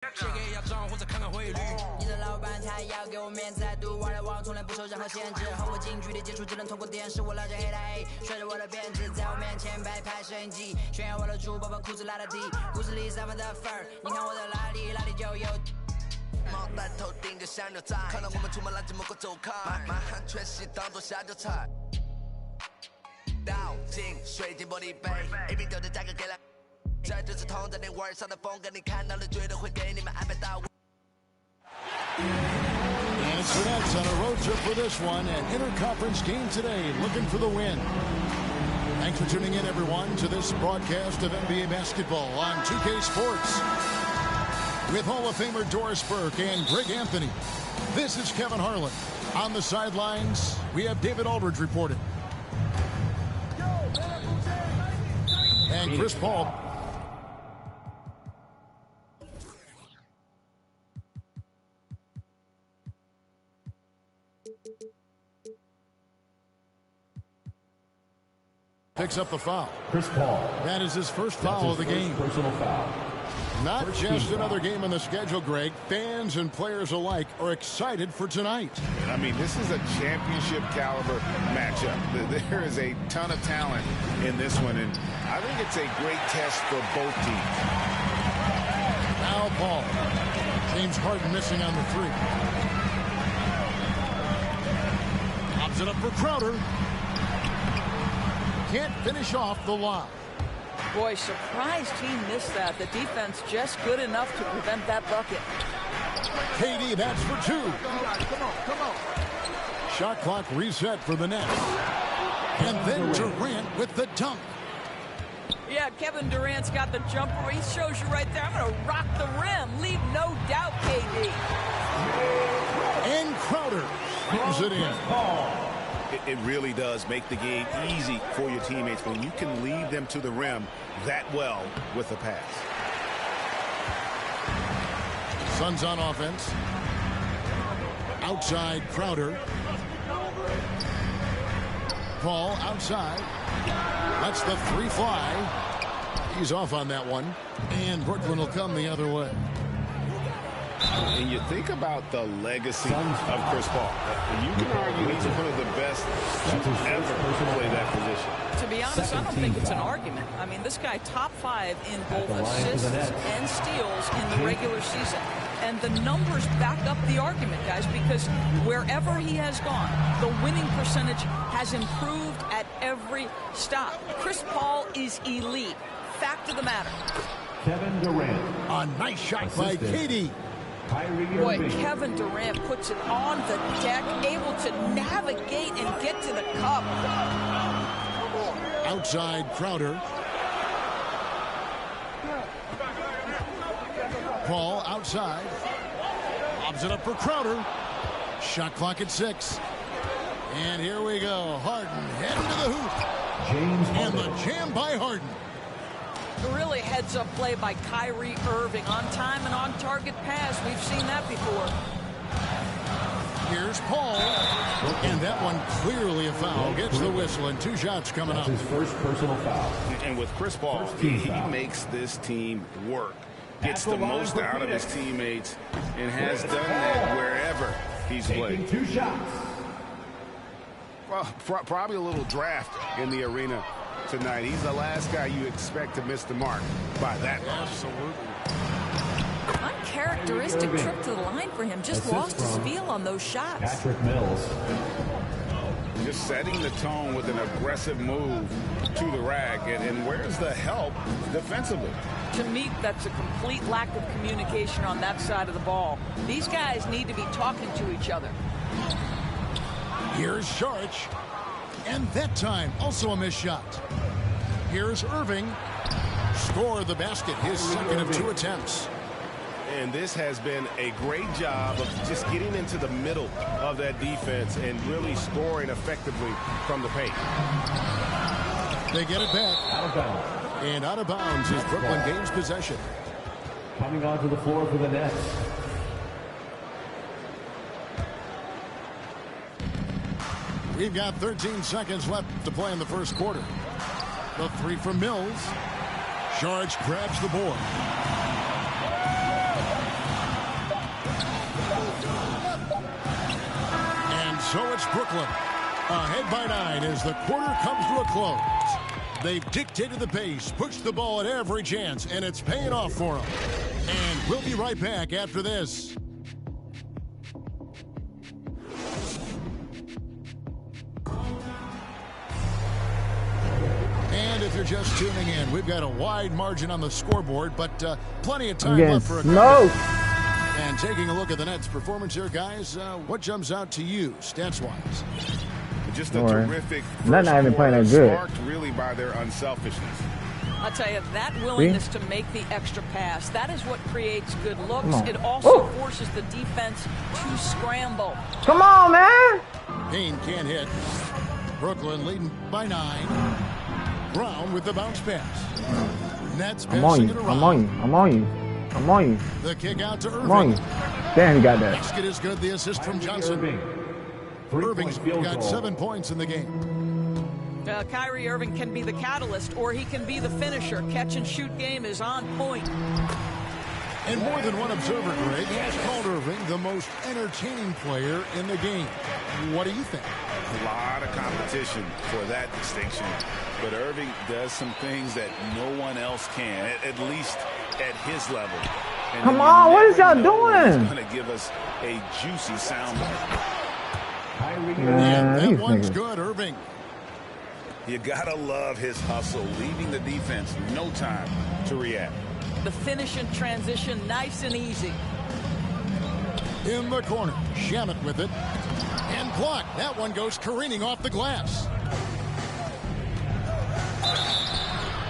借给亚装或者看看汇率。你的老板他要给我面子，独玩的网从来不受任何限制。和我近距离接触只能通过电视，我老家黑的 A， 甩着我的辫子，在我面前摆拍摄影机，炫耀我的珠宝，把裤子拉到底，裤子里散发的粉儿，你看我的哪里就有。毛带头顶着香牛仔，看到我们出门拦着某个走开，满汉全席当做下酒菜。倒进水晶玻璃杯，A 瓶酒的价格给了。这就是同在你玩上的风格，你看到了绝对会给你们安排到位。And so that's on a road trip for this one, an interconference game today, looking for the win. Thanks for tuning in, everyone, to this broadcast of NBA basketball on 2K Sports. With Hall of Famer Doris Burke and Greg Anthony, this is Kevin Harlan. On the sidelines, we have David Aldridge reporting. And Chris Paul. Picks up the foul. Chris Paul. That is his first foul of the game. Personal foul. Not just another game on the schedule, Greg. Fans and players alike are excited for tonight. I mean, this is a championship caliber matchup. There is a ton of talent in this one, and I think it's a great test for both teams. Now Paul. James Harden missing on the three. Pops it up for Crowder. Can't finish off the lob. Boy, surprised he missed that. The defense just good enough to prevent that bucket. KD, that's for two. Come on. Shot clock reset for the Nets. And then Durant with the dunk. Yeah, Kevin Durant's got the jumper. He shows you right there. I'm going to rock the rim. Leave no doubt, KD. And Crowder brings it in. It really does make the game easy for your teammates when you can lead them to the rim that well with a pass. Suns on offense. Outside Crowder. Paul outside. Lets the three fly. He's off on that one. And Brooklyn will come the other way. And you think about the legacy of Chris Paul. You can argue he's one of the best to ever play that position. To be honest, I don't think it's an argument. I mean, this guy top 5 in both assists and steals in the regular season. And the numbers back up the argument, guys, because wherever he has gone, the winning percentage has improved at every stop. Chris Paul is elite. Fact of the matter. Kevin Durant. A nice shot by KD. Boy, Kevin Durant puts it on the deck, able to navigate and get to the cup. Outside Crowder. Paul outside. Lobs it up for Crowder. Shot clock at 6. And here we go. Harden heading to the hoop. James and the jam by Harden. Really heads-up play by Kyrie Irving. On time and on target pass. We've seen that before. Here's Paul. And that one clearly a foul. Gets the whistle and 2 shots coming up. His first personal foul. And with Chris Paul, he makes this team work. Gets the most out of his teammates and has done that wherever he's played. 2 shots. Well, probably a little draft in the arena tonight. He's the last guy you expect to miss the mark by that much. Absolutely. Uncharacteristic trip to the line for him. Just lost his feel on those shots. Patrick Mills. Just setting the tone with an aggressive move to the rack. And where's the help defensively? To me, that's a complete lack of communication on that side of the ball. These guys need to be talking to each other. Here's Saric. And that time, also a missed shot. Here's Irving. Score the basket, his second of 2 attempts. And this has been a great job of just getting into the middle of that defense and really scoring effectively from the paint. They get it back. Out of bounds. And out of bounds is Brooklyn gains possession. Coming onto the floor for the Nets. We've got 13 seconds left to play in the first quarter. The three from Mills. Saric grabs the board. so it's Brooklyn ahead by 9 as the quarter comes to a close. They've dictated the pace, pushed the ball at every chance, and it's paying off for them. And we'll be right back after this. And if you're just tuning in, we've got a wide margin on the scoreboard, but plenty of time left for a smoke. And taking a look at the Nets' performance here, guys, what jumps out to you, stats-wise? Just a terrific not even playing that good. Sparked really by their unselfishness. I'll tell you, that willingness to make the extra pass, that is what creates good looks. It also forces the defense to scramble. Come on, man. Payne can't hit. Brooklyn leading by 9. Brown with the bounce pass. Nets passing it around. I'm on you. The kick out to Irving. I'm on you. Damn, he got that. Basket is good. The assist from Johnson. Irving's got 7 points in the game. Kyrie Irving can be the catalyst, or he can be the finisher. Catch-and-shoot game is on point. And more than one observer, Greg, has called Irving the most entertaining player in the game. What do you think? A lot of competition for that distinction. But Irving does some things that no one else can, at least at his level. And come on, what is y'all doing? He's going to give us a juicy soundbite. That one's good, Irving. You gotta love his hustle, leaving the defense no time to react. The finish and transition, nice and easy. In the corner, Shamet with it. And blocked. That one goes careening off the glass.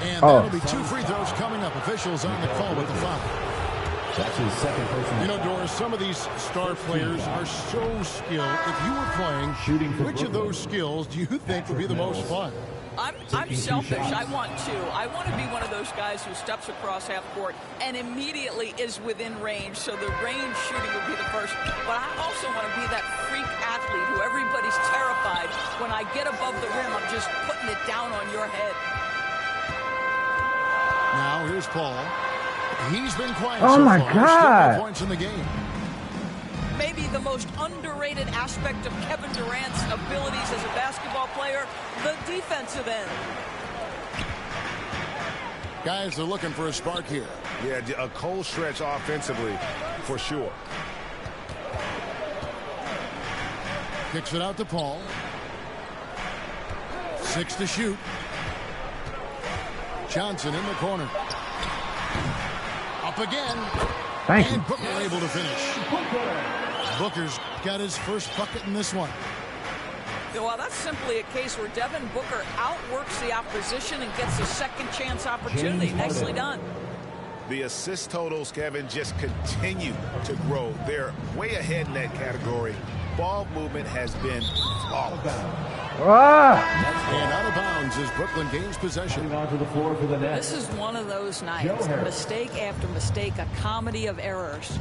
And that'll be 2 free throws coming up. Officials on the call with the foul. That's his second personal. You know, Doris, some of these star players are so skilled. If you were playing, which of those skills do you think would be the most fun? I'm selfish. I want to be one of those guys who steps across half court and immediately is within range. So the range shooting would be the first. But I also want to be that freak athlete who everybody's terrified. When I get above the rim, I'm just putting it down on your head. Now here's Paul. He's been quiet so far. God. Still points in the game. Maybe the most underrated aspect of Kevin Durant's abilities as a basketball player, the defensive end. Guys are looking for a spark here. Yeah, a cold stretch offensively, for sure. Kicks it out to Paul. 6 to shoot. Johnson in the corner. Up again. Thank you. And Booker able to finish. Booker's got his first bucket in this one. Well, that's simply a case where Devin Booker outworks the opposition and gets a second chance opportunity. Nicely done. The assist totals, Kevin, just continue to grow. They're way ahead in that category. Ball movement has been flawless. And out of bounds as Brooklyn gains possession. Onto the floor for the Nets. This is one of those nights. Mistake after mistake, a comedy of errors.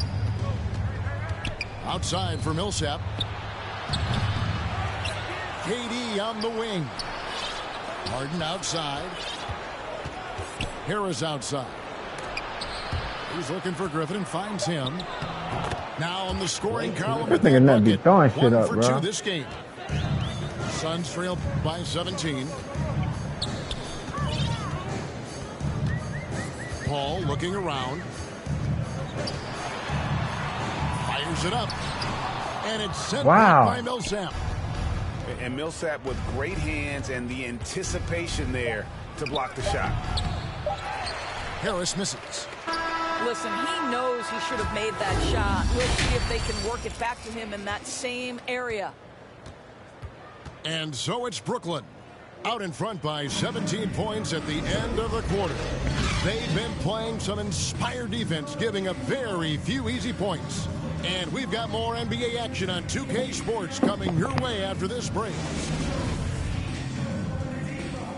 Outside for Millsap. KD on the wing. Harden outside. Harris outside. He's looking for Griffin and finds him. Now on the scoring column with that bucket. Throwing shit 1 up, for bro. 2 this game. Suns trail by 17. Paul looking around. Fires it up. And it's sent back by Millsap. And Millsap with great hands and the anticipation there to block the shot. Harris misses. Listen, he knows he should have made that shot. We'll see if they can work it back to him in that same area. And so it's Brooklyn, out in front by 17 points at the end of the quarter. They've been playing some inspired defense, giving up very few easy points. And we've got more NBA action on 2K Sports coming your way after this break.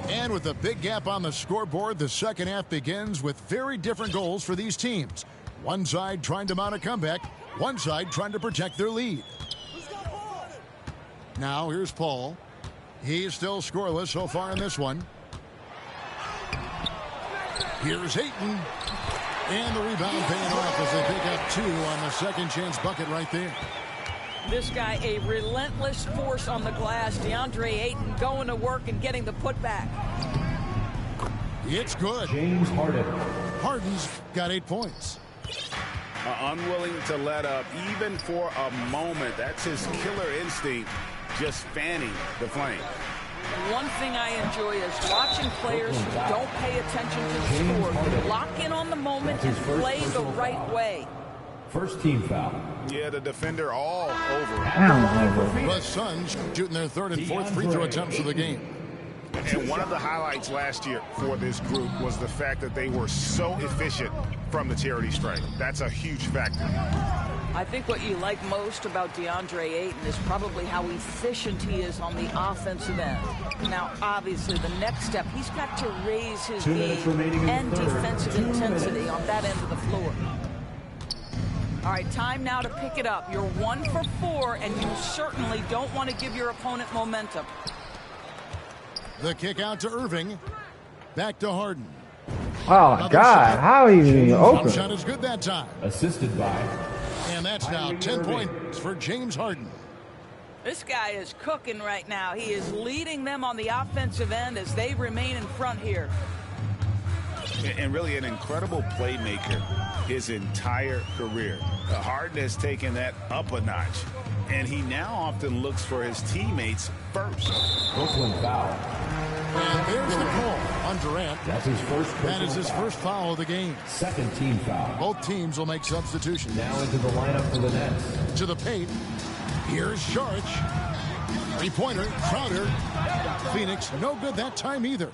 And with a big gap on the scoreboard, the second half begins with very different goals for these teams. One side trying to mount a comeback, one side trying to protect their lead. Now here's Paul. He's still scoreless so far in this one. Here's Ayton. And the rebound paying off as they pick up 2 on the second chance bucket right there. This guy, a relentless force on the glass. DeAndre Ayton going to work and getting the putback. It's good. James Harden. Harden's got 8 points. Unwilling to let up even for a moment. That's his killer instinct, just fanning the flame. One thing I enjoy is watching players who don't pay attention to the score, lock in on the moment and play the right way. First team foul. Yeah, the defender all over. The Suns shooting their third and fourth free throw attempts of the game. And one of the highlights last year for this group was the fact that they were so efficient from the charity stripe. That's a huge factor. I think what you like most about DeAndre Ayton is probably how efficient he is on the offensive end. Now, obviously, the next step, he's got to raise his game and defensive intensity on that end of the floor. All right, time now to pick it up. You're 1 for 4, and you certainly don't want to give your opponent momentum. The kick out to Irving. Back to Harden. Oh my God, how are you even open? Shot is good that time. Assisted by. And that's now 10 points for James Harden. This guy is cooking right now. He is leading them on the offensive end as they remain in front here. And really an incredible playmaker his entire career. Harden has taken that up a notch. And he now often looks for his teammates first. Brooklyn foul. And there's the call on Durant. That's his first. That is his first foul of the game. Second team foul. Both teams will make substitutions. Now into the lineup for the Nets. To the paint. Here's Saric. Three-pointer. Crowder. Phoenix no good that time either.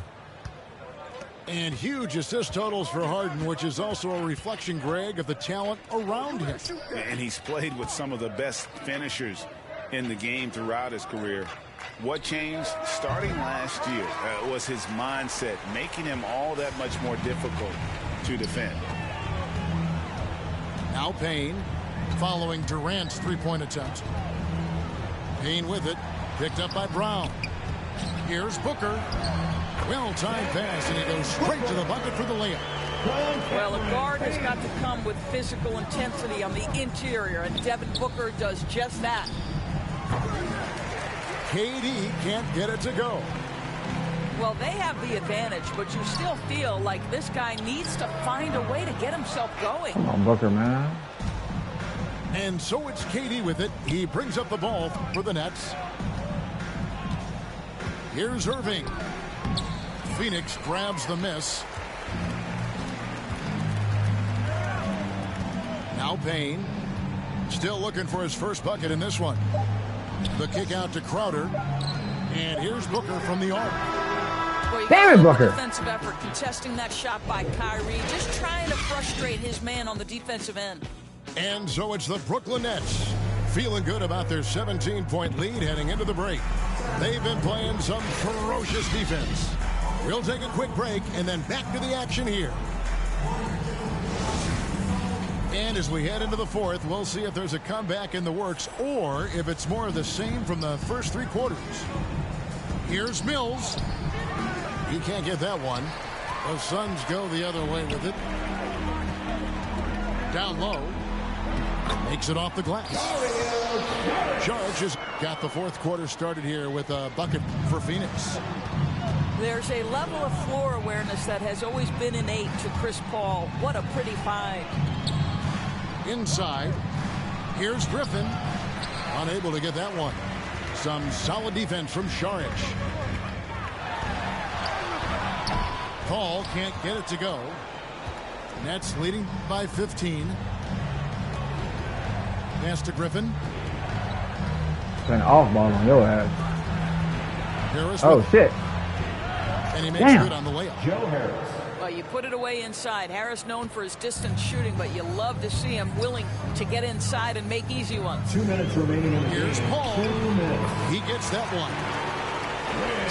And huge assist totals for Harden, which is also a reflection, Greg, of the talent around him. And he's played with some of the best finishers in the game throughout his career. What changed starting last year was his mindset, making him all that much more difficult to defend. Now Payne following Durant's three-point attempt. Payne with it, picked up by Brown. Here's Booker. Well-timed pass, and he goes straight to the bucket for the layup. Well, a guard has got to come with physical intensity on the interior, and Devin Booker does just that. KD can't get it to go. Well, they have the advantage, but you still feel like this guy needs to find a way to get himself going. Come on, Booker, man. And so it's KD with it. He brings up the ball for the Nets. Here's Irving. Phoenix grabs the miss. Now Payne. Still looking for his first bucket in this one. The kick out to Crowder. And here's Booker from the arc. Well, Damn it, Booker. Defensive effort contesting that shot by Kyrie. Just trying to frustrate his man on the defensive end. And so it's the Brooklyn Nets feeling good about their 17-point lead heading into the break. They've been playing some ferocious defense. We'll take a quick break and then back to the action here. And as we head into the fourth, we'll see if there's a comeback in the works or if it's more of the same from the first three quarters. Here's Mills. He can't get that one. The Suns go the other way with it. Down low. Makes it off the glass. Saric has got the fourth quarter started here with a bucket for Phoenix. There's a level of floor awareness that has always been innate to Chris Paul. What a pretty find. Inside. Here's Griffin. Unable to get that one. Some solid defense from Saric. Paul can't get it to go. Nets leading by 15. Pass to Griffin. An off ball on your ass. Harris Oh, shit. And he makes good on the layup. Joe Harris. Well, you put it away inside. Harris known for his distance shooting, but you love to see him willing to get inside and make easy ones. 2 minutes remaining in the Here's game. Paul. 2 minutes. He gets that one.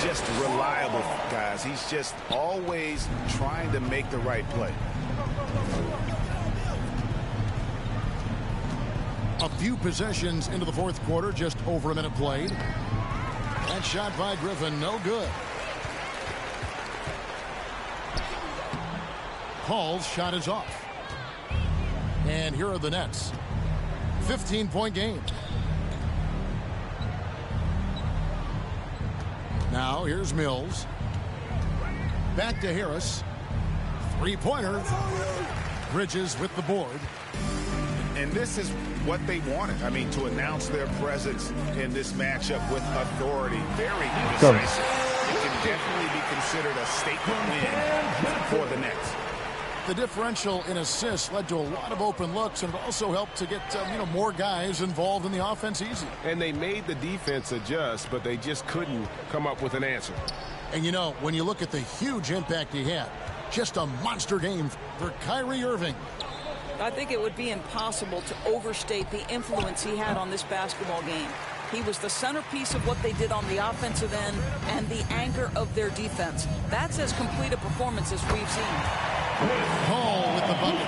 Just reliable, guys. He's just always trying to make the right play. A few possessions into the fourth quarter, just over a minute played. That shot by Griffin, no good. Paul's shot is off. And here are the Nets. 15-point game. Now here's Mills. Back to Harris. Three-pointer. Bridges with the board. And this is what they wanted. I mean, to announce their presence in this matchup with authority. Very decisive. It can definitely be considered a statement win for the Nets. The differential in assists led to a lot of open looks, and it also helped to get more guys involved in the offense easy. And they made the defense adjust, but they just couldn't come up with an answer. And when you look at the huge impact he had, just a monster game for Kyrie Irving. I think it would be impossible to overstate the influence he had on this basketball game. He was the centerpiece of what they did on the offensive end and the anchor of their defense. That's as complete a performance as we've seen. Paul with the bucket.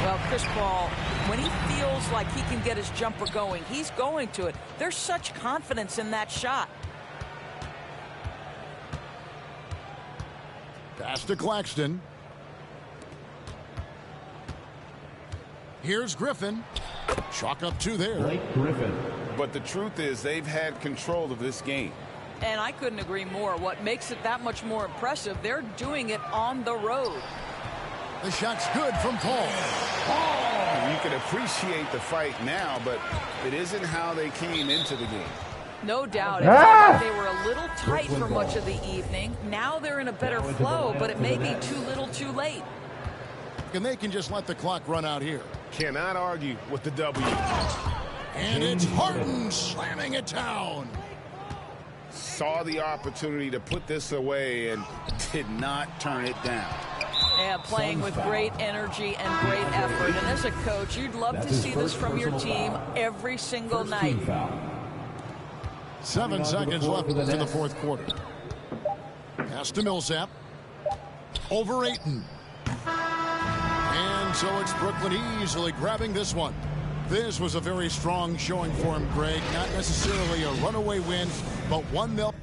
Well, Chris Paul, when he feels like he can get his jumper going, he's going to it. There's such confidence in that shot. Pass to Claxton. Here's Griffin. Chalk up 2 there. Blake Griffin. But the truth is they've had control of this game. And I couldn't agree more. What makes it that much more impressive, they're doing it on the road. The shot's good from Paul. You can appreciate the fight now, but it isn't how they came into the game. No doubt. It felt like they were a little tight for much of the evening. Now they're in a better flow, but it may be too little too late. And they can just let the clock run out here. Cannot argue with the W. And it's Harden slamming it down. Saw the opportunity to put this away and did not turn it down. Yeah, playing with great energy and great effort. And as a coach, you'd love to see this from your team every single night. 7 seconds left to the fourth quarter. Pass to Millsap. Over Ayton. And so it's Brooklyn easily grabbing this one. This was a very strong showing for him, Greg. Not necessarily a runaway win, but 1-0.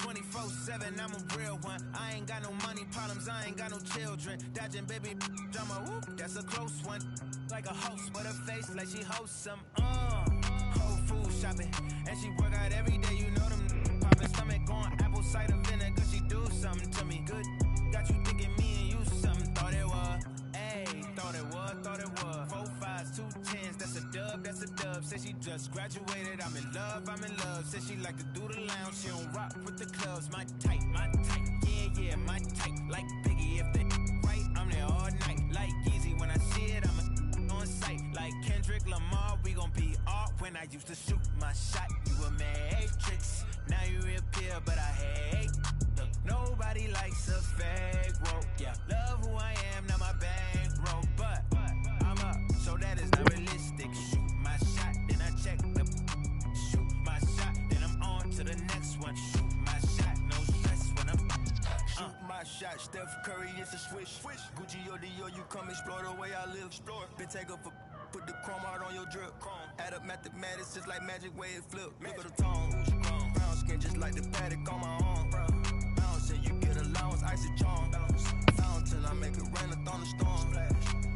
24/7, I'm a real one. I ain't got no money problems, I ain't got no children. Dodging baby, I'm a whoop, that's a close one. Like a host with a face like she hosts some. Whole food shopping, and she work out every day. You know them poppin' stomach on apple cider vinegar. She do something to me good. Got you thinking me and you something. Thought it was, ayy, thought it was. 4 5s, 2 10s, that's a dub, that's a dub. Said she just graduated, I'm in love. Said she like to do the lounge, she don't rock with the clubs. My type, yeah, my type. Like Biggie, if they right, I'm there all night. Like Yeezy, when I see it, I'm on sight. Like Kendrick Lamar, we gon' be art. When I used to shoot my shot, you a matrix. Now you reappear, but I hate. Look, nobody likes a fake rope. Yeah, love who I am, not my bankroll. But I'm up, so that is not realistic. Shoot my shot, then I check the. Shoot my shot, then I'm on to the next one. Shoot my shot, no stress when I'm. Shoot my shot, Steph Curry, it's a swish. Gucci or Dior, you come explore the way I live. Been take up for. Put the chrome out on your drip. Add up mathematics just like magic way it flip. Look at the tone. Brown skin just like the paddock on my arm. Bouncing, you get allowance, icy charm. Fountain, I make it rain, a thunderstorm.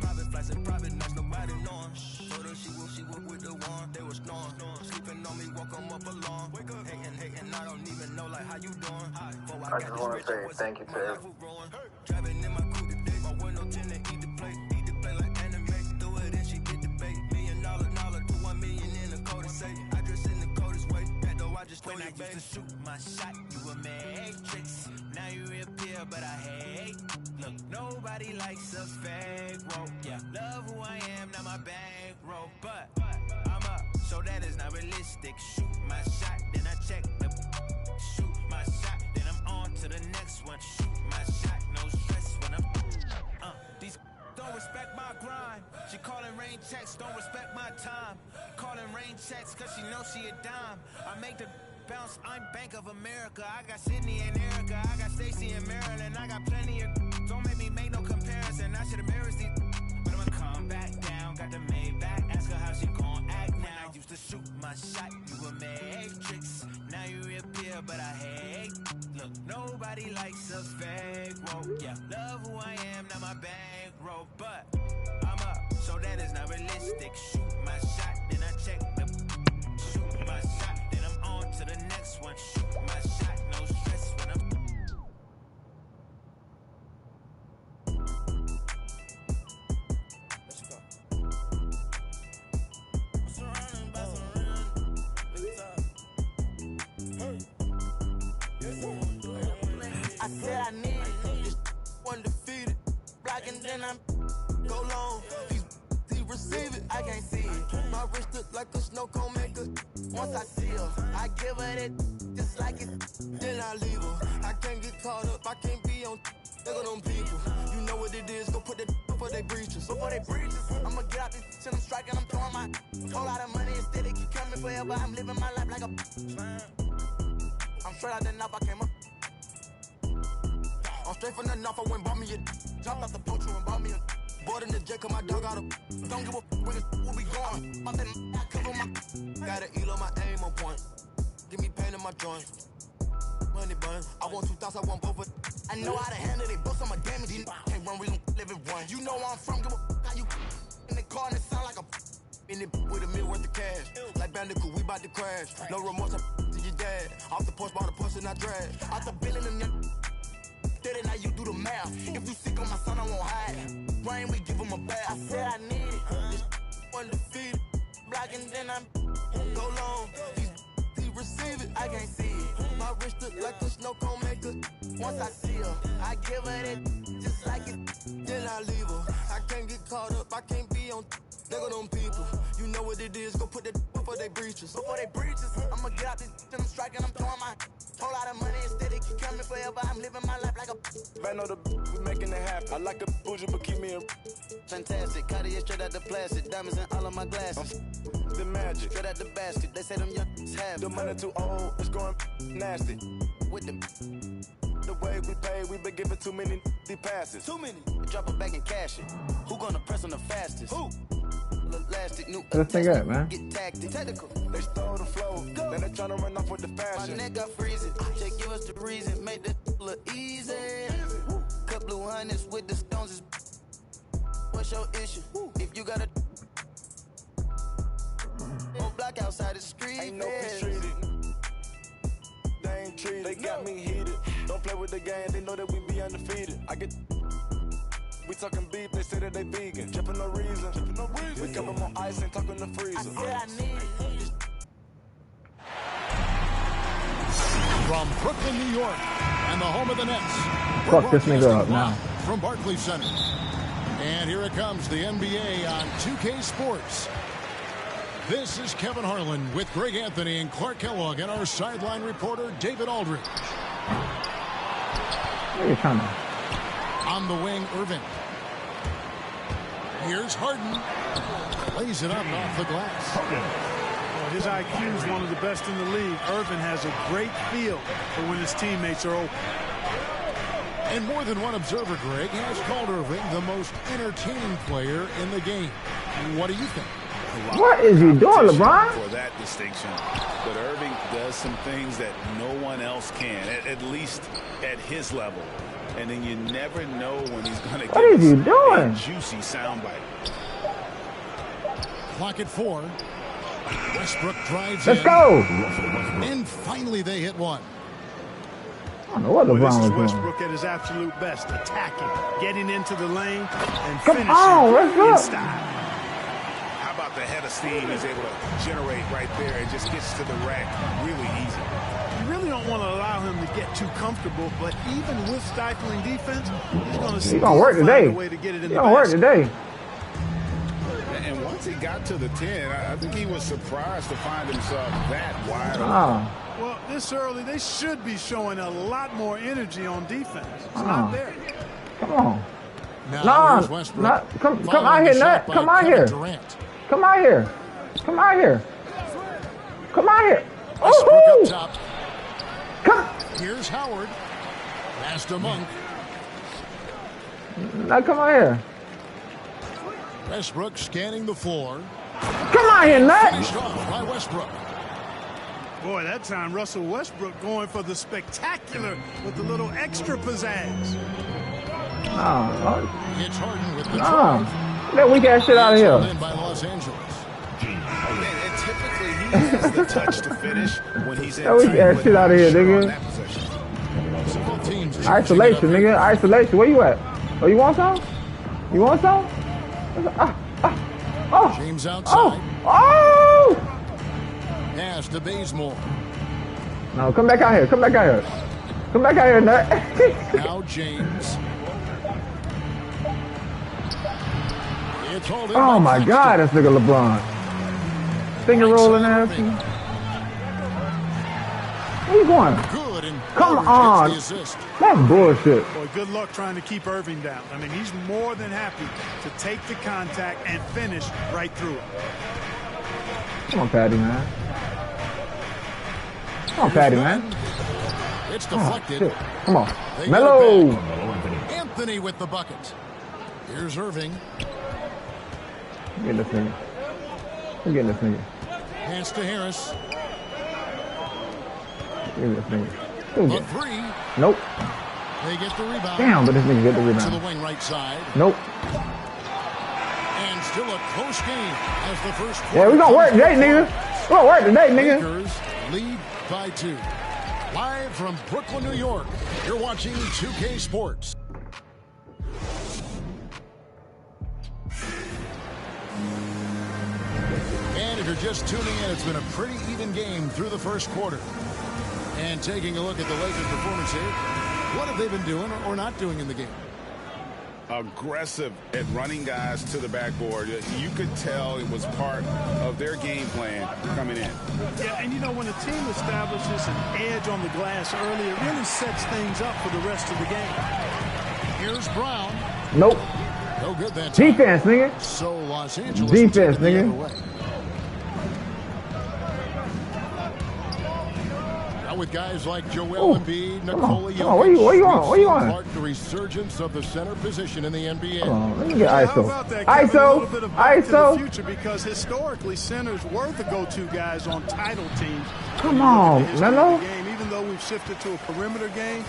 Private flights and private nights, nobody knowing. Told her she woke with the one, they was snoring. Sleeping on me, woke them up alone. Hating, I don't even know like how you doing. I just want to say thank you to everyone. Driving in my coupe today, my window tinted, eat the plate like anime. Throw it in, she get the bait. $1 million, do 1 million in the code to say. I dress in the coldest way, that though I just when I used to shoot my shot, you a matrix. Now you reappear, but I hate. Look, nobody likes a fake rope. Yeah, love who I am, not my bankroll. But I'm up, so that is not realistic. Shoot my shot, then I check the. Shoot my shot, then I'm on to the next one. Shoot my shot, no stress when I'm. These don't respect my grind. She calling rain checks, don't respect my time. Calling rain checks, cause she knows she a dime. I make the bounce, I'm Bank of America. I got Sydney and Erica, I got Stacy and Maryland. I got plenty of. Don't make me make no comparison. I should embarrass these. But I'ma come back down. Got the Maybach, ask her how she gon' act now. I used to shoot my shot, you a matrix. Now you reappear, but I hate. Look, nobody likes a fake rope. Yeah, love who I am, not my bankroll. But I'm up, so that is not realistic. Shoot my shot, then I check the. Shoot my shot, then I'm on to the next one. Shoot my shot, no stress when I'm. Let's go. I'm surrounded by some real. I said I need it. Undefeated. Blocking, then I go long. He receive it. I can't see it. My wrist look like a snow cone maker. Once I see her, I give her that just like it. Then I leave her. I can't get caught up. I can't be on. Look at them people. You know what it is. Go put that before they breaches. I'ma get out this shit. I'm striking. I'm throwing my whole lot of money instead. It keep coming forever. I'm living my life like a. I'm straight out the knife. I came up. I'm straight from the knife. I went bought me a. Jumped out the poacher and bought me a. Board in the jet, cause my dog out of. Don't give a when we going. Off that I cover my. Got an eel on my aim on point. Give me pain in my joint. Money bun. I want 2,000, I want both. I know how to handle it. Books, I'm a damage. Can't run, we gon' live it one. You know where I'm from. Give a how you in the car and it sound like a. In it with $1 million worth of cash. Like Bandicoot, we bout to crash. No remorse, I'm to your dad. Off the porch, bought a push and I drag. Out the billing them did it, now you do the math. If you sick on my son, I won't hide. Rain, we give him a bath. I said I need it. This undefeated. Blocking, then I'm go long. He receive it, I can't see it. My wrist look like a snow cone maker. Once I see her, I give her that just like it. Then I leave her. I can't get caught up, I can't be on. They go them people, you know what it is. Go put that before they breaches. Before they breaches, I'ma get out this and I'm striking. I'm throwing my whole lot of money instead. It keep coming forever. I'm living my life like a. I know the we making it happen. I like a bougie, but keep me in. Fantastic, Cartier straight out the plastic. Diamonds in all of my glasses. The magic, straight out the basket. They say them young have the money too old. It's going nasty. With them. The way we pay, we been giving too many passes. Too many. Drop a bag and cash it. Who gonna press on the fastest? Who? Elastic, new. Let's take it, man. Get tactic, technical. They stole the flow. Then they tryna run off with the fashion. My neck got freezing. They give us the reason. Make the look easy. Cut blue hundreds with the stones. What's your issue? If you got a block outside the street, ain't no peace treated. They ain't treated. They got me heated. Don't play with the game. They know that we be undefeated. I get. We talking beef, they say that they vegan. Trippin' no reason. We cover more ice and talking the freezer. I said I need it. From Brooklyn, New York, and the home of the Nets. Fuck this nigga up now. From Barclays Center. And here it comes, the NBA on 2K Sports. This is Kevin Harlan with Greg Anthony and Clark Kellogg and our sideline reporter, David Aldridge. What are you trying to? On the wing, Irving. Here's Harden. Lays it up off the glass. Well, his IQ is one of the best in the league. Irving has a great feel for when his teammates are open. And more than one observer, Greg, has called Irving the most entertaining player in the game. What do you think? What is he doing, LeBron? For that distinction. But Irving does some things that no one else can, at least at his level. And then you never know when he's going to get a juicy soundbite. Clock at 4. Westbrook drives in. Let's go. And finally they hit one. I don't know what LeBron was doing. Westbrook at his absolute best, attacking, getting into the lane, and finishing in style. How about the head of steam he's able to generate right there and just gets to the rack really easy. You really don't want to allow him to get too comfortable, but even with stifling defense, he's going to work today. A way to get it in he's going to work today. And once he got to the 10, I think he was surprised to find himself that wide open. Well, this early, they should be showing a lot more energy on defense. It's not there. Come on. Come out here, Nut. Come out here. Come out here. Come out here. Come out here. Oh! Come. Here's Howard. Pass to Monk. Now come out here. Westbrook scanning the floor. Come out here, Nut. Finished off by Westbrook. Boy, that time Russell Westbrook going for the spectacular with a little extra pizzazz. It's Harden with the drive. That weak ass shit out of here. By Los Angeles. And typically he has the touch to finish when he's in. That weak ass shit out of here, nigga. Isolation, nigga. Isolation. Where you at? Oh, you want some? You want some? James outside. Oh! Pass to Bazemore. No, come back out here. Come back out here. Come back out here, Nut. Now James. Oh my God, this nigga LeBron. Finger rolling ass. Where you going? Come on. That's bullshit. Boy, good luck trying to keep Irving down. I mean, he's more than happy to take the contact and finish right through it. Come on, Patty, man. Come on, Patty, man. It's deflected. Come on. Melo. Anthony with the bucket. Here's Irving. Get this nigga. Who's getting this nigga? Pass to Harris. Give this nigga. A three. Nope. They get the rebound. Damn, but this nigga get the rebound. To the wing right side. Nope. And still a close game as the first quarter. Yeah, we gonna work today, nigga. We gonna work today, nigga. Lakers lead by 2. Live from Brooklyn, New York, you're watching 2K Sports. And if you're just tuning in, it's been a pretty even game through the first quarter. And taking a look at the Lakers' performance here, what have they been doing or not doing in the game? Aggressive at running guys to the backboard. You could tell it was part of their game plan coming in. Yeah, and you know, when a team establishes an edge on the glass early, it really sets things up for the rest of the game. Here's Brown. Nope. No good that time. Defense, nigga. So Los Angeles. Defense, nigga. With guys like Joel Embiid, Nikola Jokic, where you on? Where you on? The resurgence of the center position in the NBA. Let me get ISO. How about that, ISO. A little bit of back to the future, because historically centers were the go-to guys on title teams. Come on, Melo. Even though we've shifted to a perimeter game,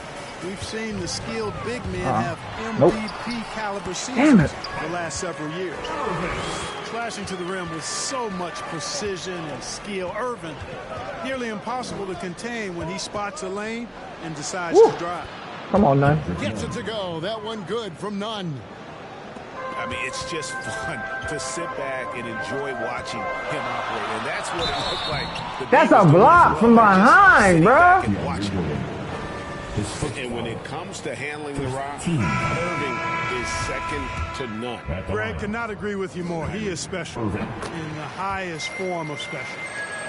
we've seen the skilled big men have MVP caliber seasons the last several years. Slashing to the rim with so much precision and skill. Irvin, nearly impossible to contain when he spots a lane and decides to drive. Come on, Nunn. Gets it to go. That one good from Nunn. I mean, it's just fun to sit back and enjoy watching him operate. And that's what it looked like. That's a block from behind, bro. And when it comes to handling the rock, Irving is second to none. Greg, cannot agree with you more. He is special in the highest form of special.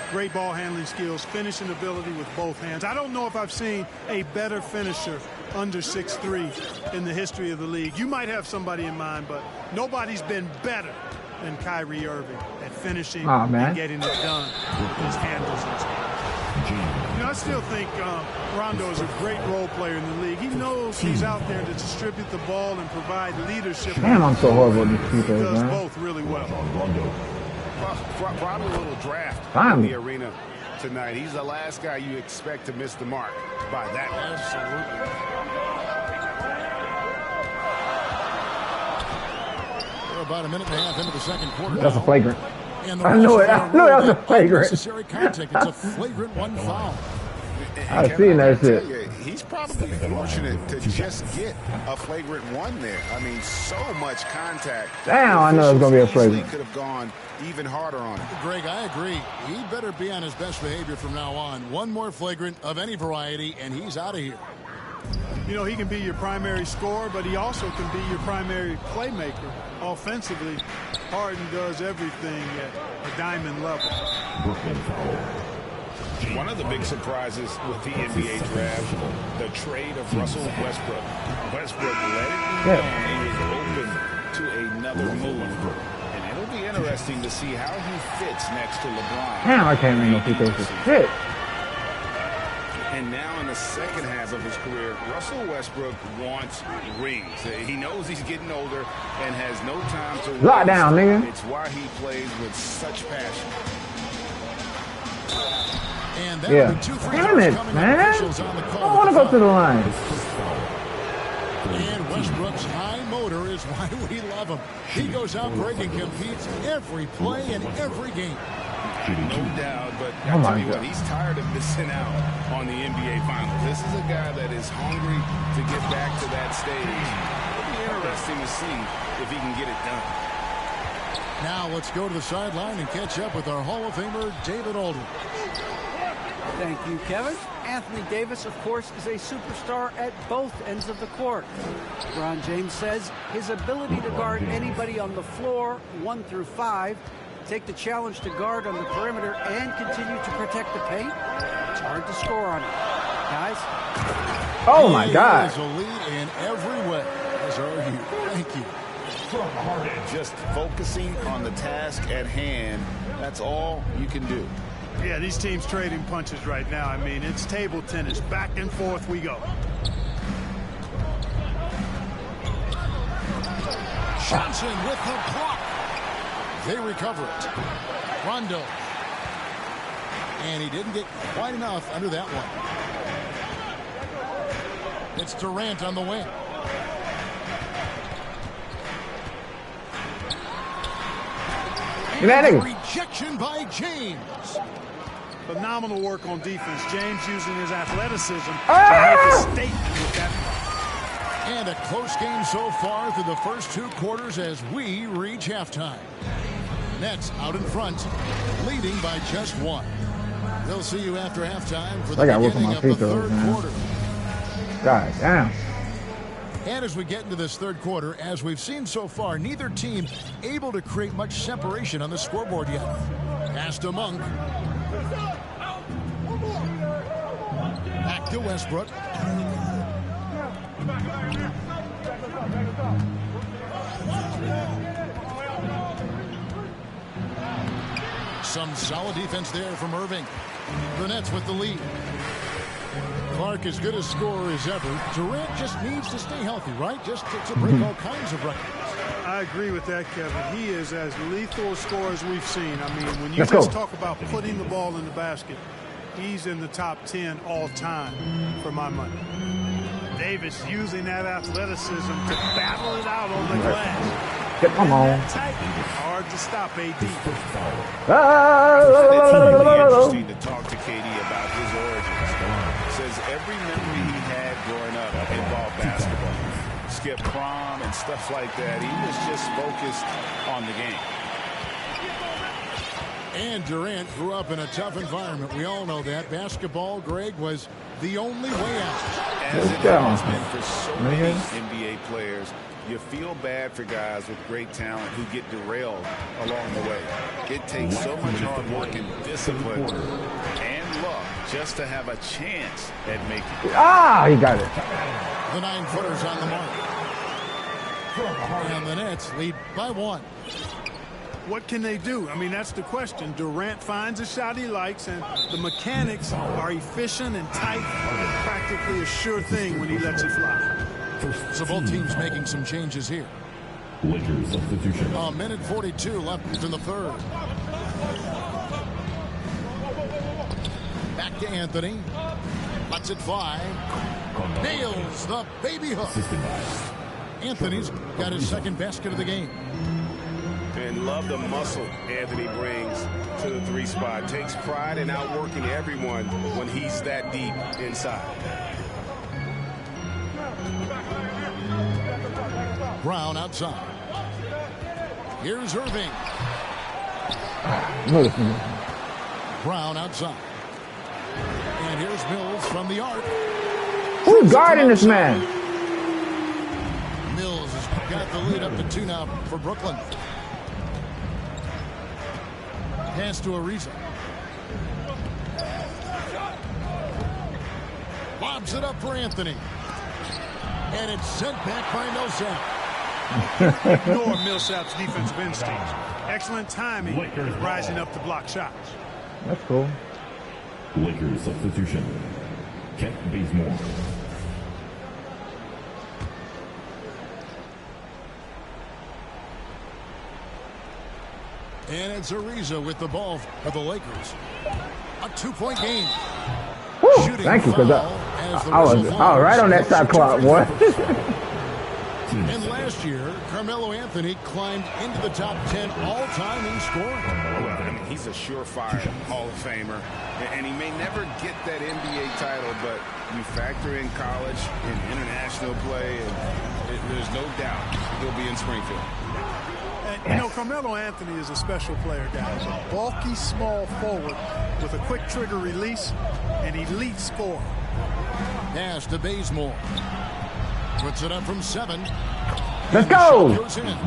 Great ball handling skills, finishing ability with both hands. I don't know if I've seen a better finisher under 6'3" in the history of the league. You might have somebody in mind, but nobody's been better than Kyrie Irving at finishing and getting it done with his handles and stuff. You know, I still think Rondo is a great role player in the league. He knows he's out there to distribute the ball and provide leadership. Damn, I'm so horrible at these people, He does man. both really well. Probably a little draft in the arena tonight. He's the last guy you expect to miss the mark by that much. Absolutely. We're about a minute and a half into the second quarter. That's a flagrant. I knew it. I knew that was a flagrant. Unnecessary contact. It's a flagrant one foul. I've seen that shit. He's probably fortunate to just get a flagrant one there. I mean, so much contact. Damn, I know it's going to be a flagrant. Could have gone even harder on him. Greg, I agree. He better be on his best behavior from now on. One more flagrant of any variety, and he's out of here. You know, he can be your primary scorer, but he also can be your primary playmaker. Offensively, Harden does everything at a diamond level. One of the big surprises with the NBA draft, the trade of Russell Westbrook. Westbrook let it be known he was open to another move. And it'll be interesting to see how he fits next to LeBron. Damn, I can't make no free throws. Shit. And now in the second half of his career, Russell Westbrook wants rings. He knows he's getting older and has no time to lock down, nigga. It's why he plays with such passion. And yeah. Damn it, man. I want to go to the line. And Westbrook's high motor is why we love him. He goes out, Greg, and competes every play and every game. No doubt, but I tell you what, he's tired of missing out on the NBA Finals. This is a guy that is hungry to get back to that stage. It'll be interesting to see if he can get it done. Now let's go to the sideline and catch up with our Hall of Famer, David Aldridge. Thank you, Kevin. Anthony Davis, of course, is a superstar at both ends of the court. LeBron James says his ability to guard anybody on the floor, 1 through 5, take the challenge to guard on the perimeter, and continue to protect the paint, it's hard to score on it. Guys? Oh, my God. He is a lead in every way, as are you. Thank you. Just focusing on the task at hand, that's all you can do. Yeah, these teams trading punches right now. I mean, it's table tennis. Back and forth we go. Johnson with the block. They recover it. Rondo. And he didn't get quite enough under that one. It's Durant on the wing. And rejection by James. Phenomenal work on defense. James using his athleticism to make a statement with that. And a close game so far through the first 2 quarters as we reach halftime. Nets out in front, leading by just 1. We'll see you after halftime for the beginning of the third quarter. God damn. And as we get into this third quarter, as we've seen so far, neither team able to create much separation on the scoreboard yet. Pass to Monk. Back to Westbrook. Some solid defense there from Irving. The Nets with the lead. Clark as good a scorer as ever. Durant just needs to stay healthy, right? Just to break all kinds of records. I agree with that, Kevin. He is as lethal a scorer as we've seen. I mean, when you just talk about putting the ball in the basket, he's in the top 10 all time for my money. Davis using that athleticism to battle it out on the glass. Come on. Hard to stop AD. It's interesting to talk to KD about his origins. Says every memory he had growing up involved basketball. Skip prom and stuff like that. He was just focused on the game. And Durant grew up in a tough environment. We all know that. Basketball, Greg, was the only way out. As it has been for so many NBA players, you feel bad for guys with great talent who get derailed along the way. It takes so much hard work and discipline and luck just to have a chance at making it. Ah, he got it. The 9-footers on the mark. And the Nets lead by 1. What can they do? I mean, that's the question. Durant finds a shot he likes, and the mechanics are efficient and tight. Practically a sure thing when he lets it fly. So both teams making some changes here. Lakers substitution. A minute 42 left in the third. Back to Anthony. Lets it fly. Nails the baby hook. Anthony's got his second basket of the game. And love the muscle Anthony brings to the 3 spot. Takes pride in outworking everyone when he's that deep inside. Brown outside. Here's Irving. Brown outside. And here's Mills from the arc. Who's guarding this man? Mills has got the lead up to 2 now for Brooklyn. Pass to Ariza. Lobs it up for Anthony. And it's sent back by Millsap. Ignore Millsap's defensive instincts. Excellent timing, rising up to block shots. That's cool. Lakers substitution. Kent Bazemore. And it's Ariza with the ball for the Lakers. A 2-point game. Woo, thank you, because I was right on that shot clock, boy. And last year, Carmelo Anthony climbed into the top 10 all-time in scoring. Well, I mean, he's a surefire Hall of Famer, and he may never get that NBA title, but you factor in college and international play, and there's no doubt he'll be in Springfield. You know, Carmelo Anthony is a special player, guys. A bulky, small forward with a quick trigger release, an elite scorer. Pass to Bazemore. Puts it up from 7. Let's go. Goes in.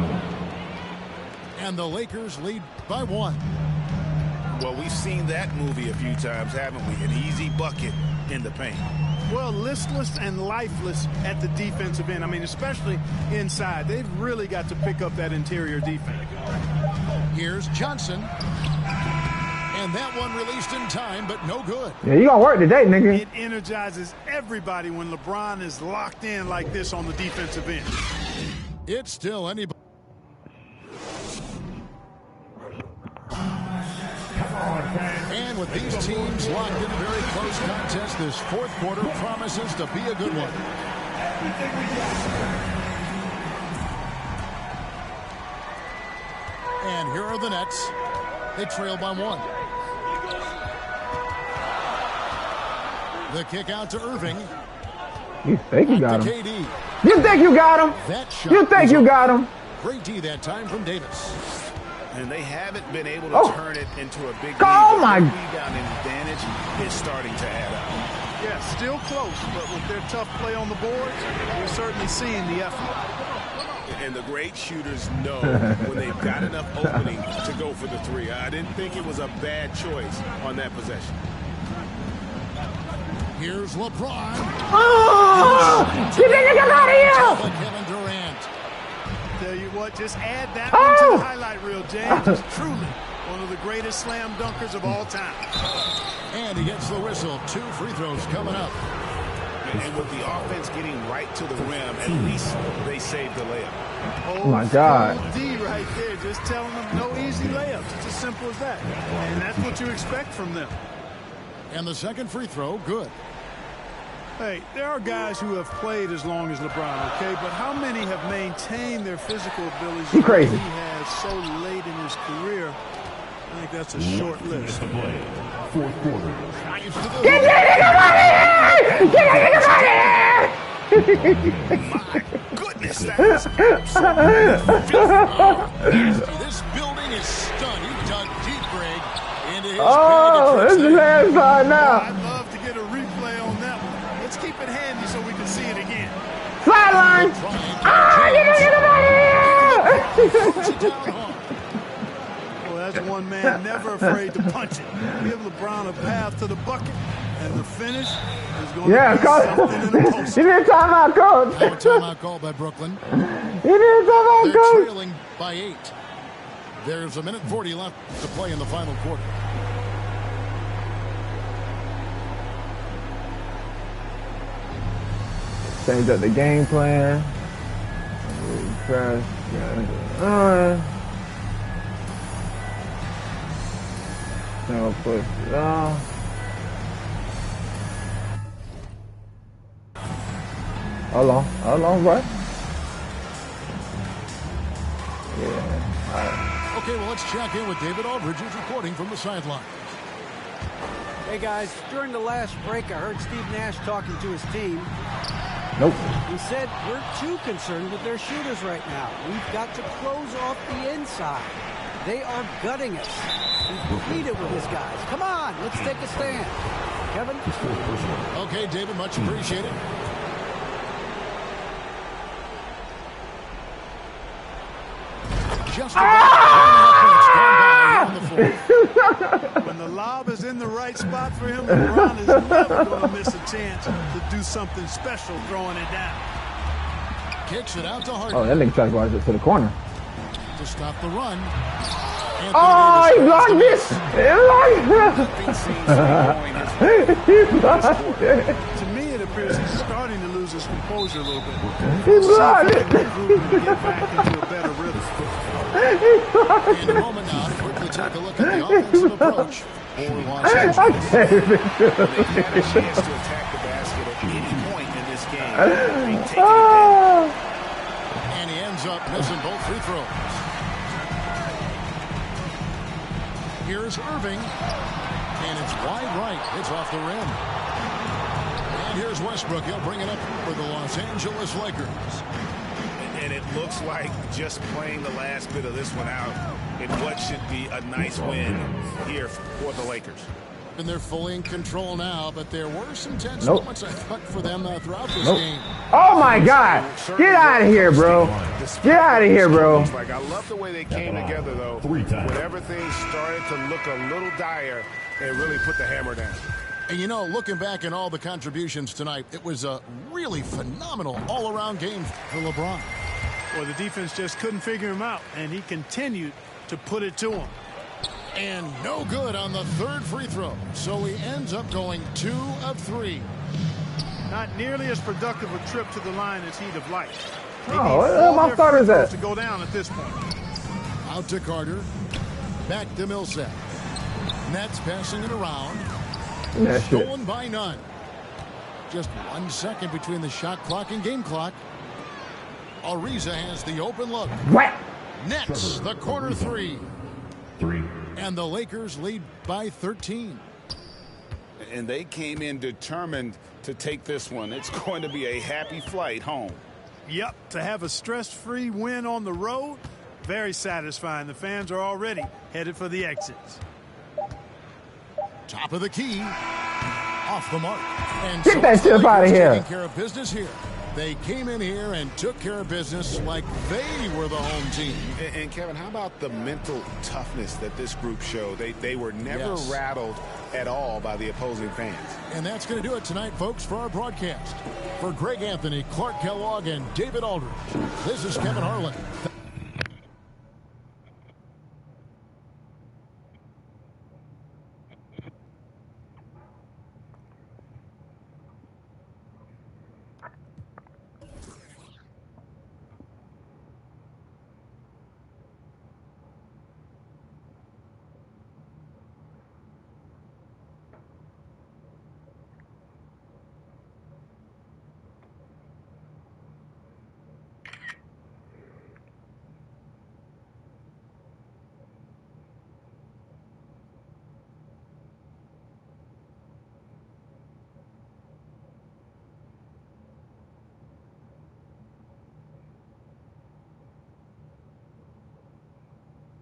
And the Lakers lead by 1. Well, we've seen that movie a few times, haven't we? An easy bucket in the paint. Well, listless and lifeless at the defensive end. I mean, especially inside. They've really got to pick up that interior defense. Here's Johnson. And that one released in time, but no good. Yeah, you gonna work today, nigga. It energizes everybody when LeBron is locked in like this on the defensive end. It's still anybody. teams locked in a very close contest. This fourth quarter promises to be a good one. And here are the Nets. They trail by 1. The kick out to Irving. You think you got him? KD. You think you got him? You think you got him? Great D that time from Davis. And they haven't been able to turn it into a big lead. Oh my! Rebound advantage is starting to add up. Yeah, still close, but with their tough play on the boards, we're certainly seeing the effort. And the great shooters know when they've got enough opening to go for the three. I didn't think it was a bad choice on that possession. Here's LeBron. Oh! You think you got it here? Kevin Durant. Tell you what, just add that one to the highlight reel, James. It's truly one of the greatest slam dunkers of all time. And he gets the whistle. 2 free throws coming up. And with the offense getting right to the rim, at least they saved the layup. Oh my God. D right there, just telling them no easy layups. It's as simple as that. And that's what you expect from them. And the second free throw, good. Hey, there are guys who have played as long as LeBron, okay? But how many have maintained their physical abilities he crazy. He has so late in his career? I think that's a short list. Fourth quarter. Get that nigga out of here! Get that nigga out of here! My goodness, that is absolutely This building is stunned. He dug deep, Greg, into his this is the last time now. I'd love to get a replay on that one. Let's keep it handy so we can see it again. Sideline! Get that nigga out of here! Well, that's one man never afraid to punch it. Give LeBron a path to the bucket, and the finish is going to be something in the post. You didn't timeout, coach. Timeout call by Brooklyn. You didn't timeout, They're coach. trailing by 8. There's 1:40 left to play in the final quarter. Change up the game plan. Press. No, push it off. How long, bro? Yeah. All right. Okay, well, let's check in with David Aldridge, who's reporting from the sideline. Hey, guys, during the last break, I heard Steve Nash talking to his team. Nope. He said, we're too concerned with their shooters right now. We've got to close off the inside. They are gutting us. We pleaded with his guys. Come on, let's take a stand. Kevin? Okay, David, much appreciated. Just about 2.5 minutes gone by on the floor. When the lob is in the right spot for him, LeBron is never going to miss a chance to do something special throwing it down. Kicks it out to Harden. Oh, that nigga tried to go to the corner. To stop the run. Oh, he blocked this! He blocked it! To me, it appears he's starting to lose his composure a little bit. He blocked it! To get back into a better rhythm. In a moment now, to quickly take a look at the offensive approach for Los Angeles. They've had a chance to attack the basket at any point in this game. Being taken advantage. And he ends up missing both free throws. Here's Irving, and it's wide right. It's off the rim. And here's Westbrook. He'll bring it up for the Los Angeles Lakers. And it looks like just playing the last bit of this one out in what should be a nice win here for the Lakers. And they're fully in control now, but there were some tense moments, I thought, for them throughout this game. Oh, my God. Get out of here, bro. Get out of here, bro. Like, I love the way they came together, though. Whenever things started to look a little dire, they really put the hammer down. And, you know, looking back at all the contributions tonight, it was a really phenomenal all-around game for LeBron. Well, the defense just couldn't figure him out, and he continued to put it to him. And no good on the third free throw. So he ends up going 2 of 3. Not nearly as productive a trip to the line as he'd have liked. Oh, where my starters at? To go down at this point. Out to Carter. Back to Millsap. Nets passing it around. Stolen by none. Just 1 second between the shot clock and game clock. Ariza has the open look. What? Nets the corner three. And the Lakers lead by 13. And they came in determined to take this one. It's going to be a happy flight home. Yep, to have a stress-free win on the road, very satisfying. The fans are already headed for the exits. Top of the key. Off the mark. And get that shit out of here. Taking care of business here. They came in here and took care of business like they were the home team. And Kevin, how about the mental toughness that this group showed? They were never rattled at all by the opposing fans. And that's going to do it tonight, folks, for our broadcast. For Greg Anthony, Clark Kellogg, and David Aldridge, this is Kevin Harlan.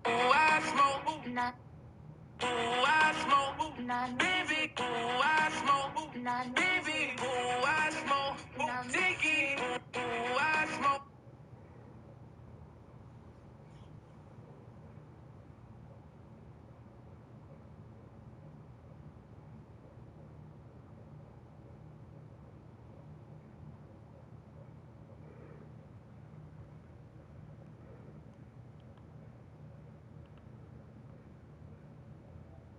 I smoke. Baby,